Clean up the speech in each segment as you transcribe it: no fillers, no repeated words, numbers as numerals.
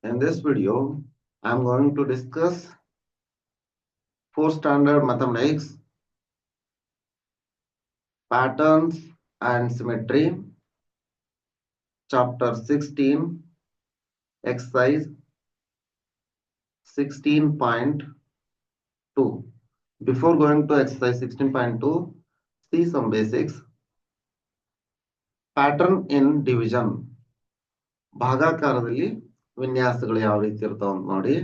In this video, I am going to discuss 4th standard mathematics, patterns and symmetry, chapter 16, exercise 16.2. Before going to exercise 16.2, see some basics. Pattern in division. ಭಾಗಾಕಾರದಲ್ಲಿ ವಿನ್ಯಾಸಗಳು ಯಾವ ರೀತಿ ಇರ್ತಾವ ಅಂತ ನೋಡಿ.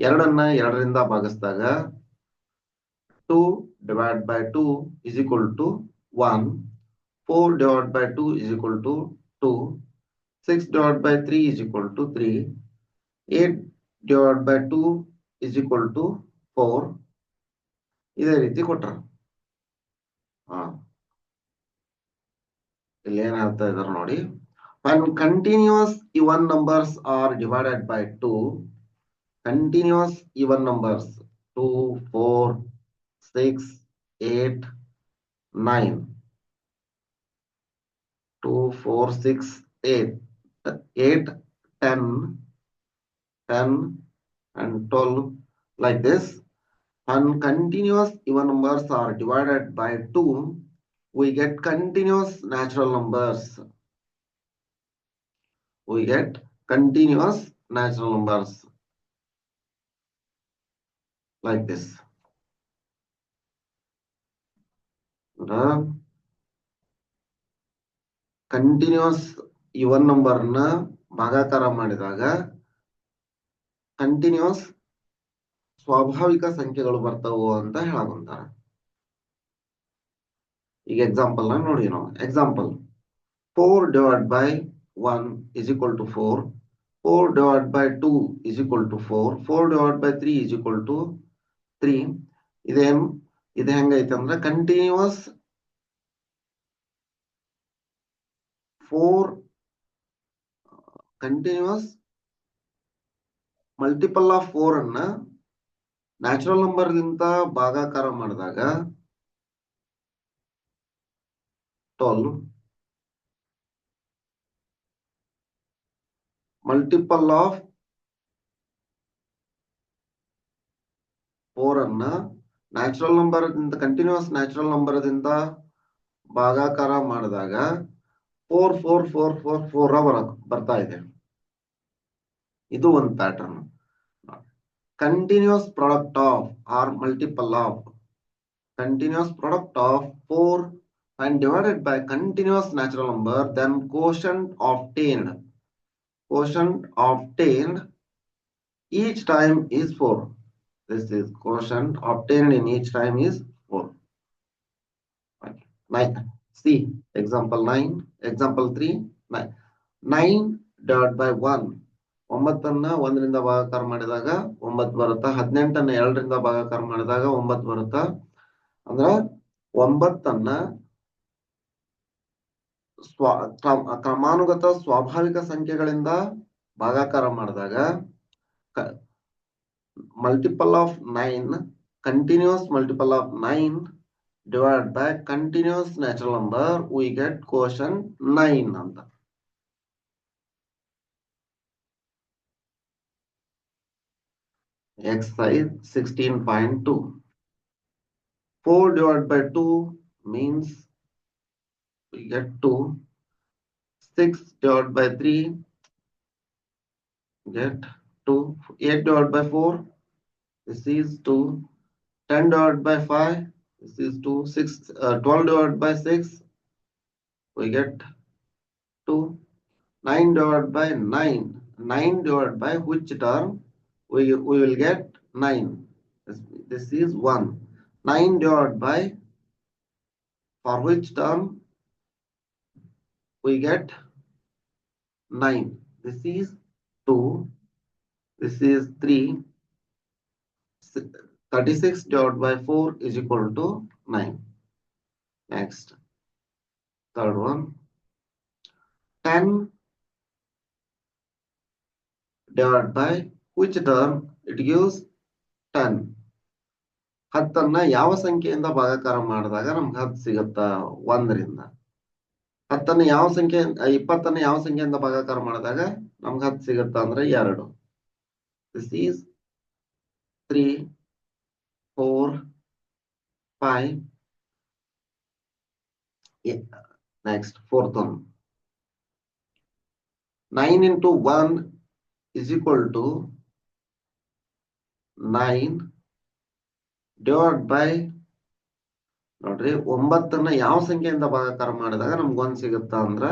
2 2ರಿಂದ ಭಾಗಿಸಿದಾಗ 2 divided by 2 is equal to 1. 4 divided by 2 is equal to 2. 6 divided by 3 is equal to 3. 8 divided by 2 is equal to 4. ಇದೇ ರೀತಿ ಕೊಟ್ರ. ಇಲ್ಲಿ ಏನ್ ಹೇಳ್ತಾ ಇದಾರೆ ನೋಡಿ. When continuous even numbers are divided by 2, continuous even numbers 2, 4, 6, 8, 9. 2, 4, 6, 8, 8, 10, 10 and 12 like this. When continuous even numbers are divided by 2, we get continuous natural numbers. We get continuous natural numbers like this. Continuous even number ನ ಭಾಗಾಕಾರ ಮಾಡಿದಾಗ continuous ಸ್ವಾಭಾವಿಕ ಸಂಖ್ಯೆಗಳು ಬರ್ತಾವು ಅಂತ ಹೇಳಕೊಂತಾರ. ಈಗ example ನ ನೋಡಿ ನಾವು. Example 4 divided by 1 is equal to 4. 4 divided by 2 is equal to 4. 4 divided by 3 is equal to 3. ಇದು ಹೆಂಗೈತೆ ಅಂದ್ರೆ ಕಂಟಿನ್ಯೂಸ್ 4 ಕಂಟಿನ್ಯೂಸ್ ಮಲ್ಟಿಪಲ್ ಆಫ್ 4 ಅನ್ನ ನ್ಯಾಚುರಲ್ ನಂಬರ್ ಗಿಂತ ಭಾಗಾಕಾರ ಮಾಡಿದಾಗ 12 ಮಲ್ಟಿಪಲ್ ಆಫ್ 4 ಅನ್ನ ನ್ಯಾಚುರಲ್ ನಂಬರ್ ದಿಂದ ಕಂಟಿನ್ಯೂಸ್ ನ್ಯಾಚುರಲ್ ನಂಬರ್ ದಿಂದ ಭಾಗಾಕಾರ ಮಾಡಿದಾಗ 4 4 4 4 4 ಬರ್ತಾ ಇದೆ. ಇದು ಒಂದು pattern. Continuous product of or multiple of continuous product of 4 and divided by continuous natural number, then quotient obtained each time is 4. This is quotient obtained in each time is 4. See example 9, example 3, 9. 9 divided by 1. 9 1ರಿಂದ ಭಾಗಾಕಾರ ಮಾಡಿದಾಗ 9 ಬರುತ್ತಾ. 18 2ರಿಂದ ಭಾಗಾಕಾರ ಮಾಡಿದಾಗ 9 ಬರುತ್ತಾ. ಅಂದ್ರ 9 ಕ್ರಮಾನುಗತ ಸ್ವಾಭಾವಿಕ ಸಂಖ್ಯೆಗಳಿಂದ ಭಾಗಾಕಾರ ಮಾಡಿದಾಗ multiple of 9, continuous multiple of 9 divided by continuous natural number, we get quotient 9 ಅಂತ. Exercise 16.2. 4 divided by 2 means we get 2. 6 divided by 3 get 2. 8 divided by 4, this is 2. 10 divided by 5, this is 2. 12 divided by 6, we get 2. 9 divided by 9. 9 divided by which term? We will get 9. This is 1. 9 divided by, for which term? We get 9. This is 2. This is 3. 36 divided by 4 is equal to 9. Next. Third one. 10 divided by which term? It gives 10. 10 ಯಾವ ಸಂಖ್ಯೆಯಿಂದ ಭಾಗಾಕಾರ ಮಾಡಿದಾಗ ನಮ್ಗೆ 10 ಸಿಗುತ್ತಾ? 1ರಿಂದ. 10 ಯಾವ ಸಂಖ್ಯೆ 20 ಯಾವ ಸಂಖ್ಯೆಯಿಂದ ಭಾಗಾಕಾರ ಮಾಡಿದಾಗ ನಮ್ಗೆ 10 ಸಿಗುತ್ತಾ ಅಂದ್ರೆ 2. This is 3, 4, 5. Yeah. Next, fourth one. 9 into 1 is equal to 9 divided by, ನೋಡ್ರಿ 9 ಯಾವ ಸಂಖ್ಯೆಯಿಂದ ಭಾಗಾಕಾರ ಮಾಡಿದಾಗ ನಮ್ಗೆ 1 ಸಿಗುತ್ತಾ ಅಂದ್ರ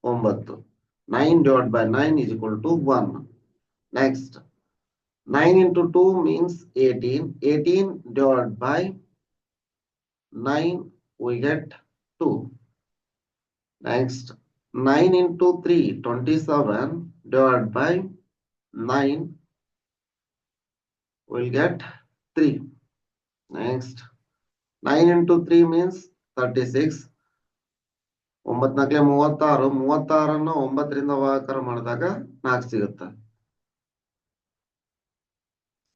9. 9 divided by 9 is equal to 1. Next, 9 into 2 means 18. 18 divided by 9 we get 2. Next, 9 into 3, 27 divided by 9 we'll get 3. Next, 9 into 3 means 36. 9 ನಾಲ್ಕಲೆ 36. 36 9ರಿಂದ ಭಾಗಾಕಾರ ಮಾಡಿದಾಗ 4 ಸಿಗುತ್ತೆ.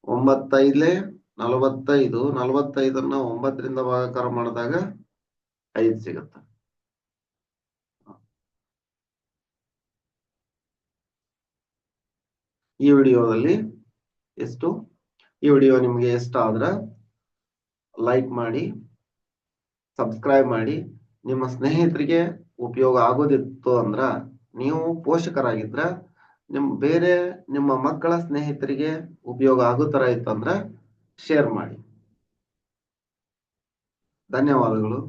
9 5ಲೆ 45. 45 9ರಿಂದ ಭಾಗಾಕಾರ ಮಾಡಿದಾಗ 5 ಸಿಗುತ್ತೆ. ಈ ವಿಡಿಯೋದಲ್ಲಿ ಎಷ್ಟು, ಈ ವಿಡಿಯೋ ನಿಮಗೆ ಇಷ್ಟ ಆದ್ರೆ ಲೈಕ್ ಮಾಡಿ, ಸಬ್ಸ್ಕ್ರೈಬ್ ಮಾಡಿ. ನಿಮ್ಮ ಸ್ನೇಹಿತರಿಗೆ ಉಪಯೋಗ ಆಗೋದಿತ್ತು ಅಂದ್ರ, ನೀವು ಪೋಷಕರಾಗಿದ್ರ ನಿಮ್ಮ ಮಕ್ಕಳ ಸ್ನೇಹಿತರಿಗೆ ಉಪಯೋಗ ಆಗೋ ತರ ಇತ್ತಂದ್ರ ಶೇರ್ ಮಾಡಿ. ಧನ್ಯವಾದಗಳು.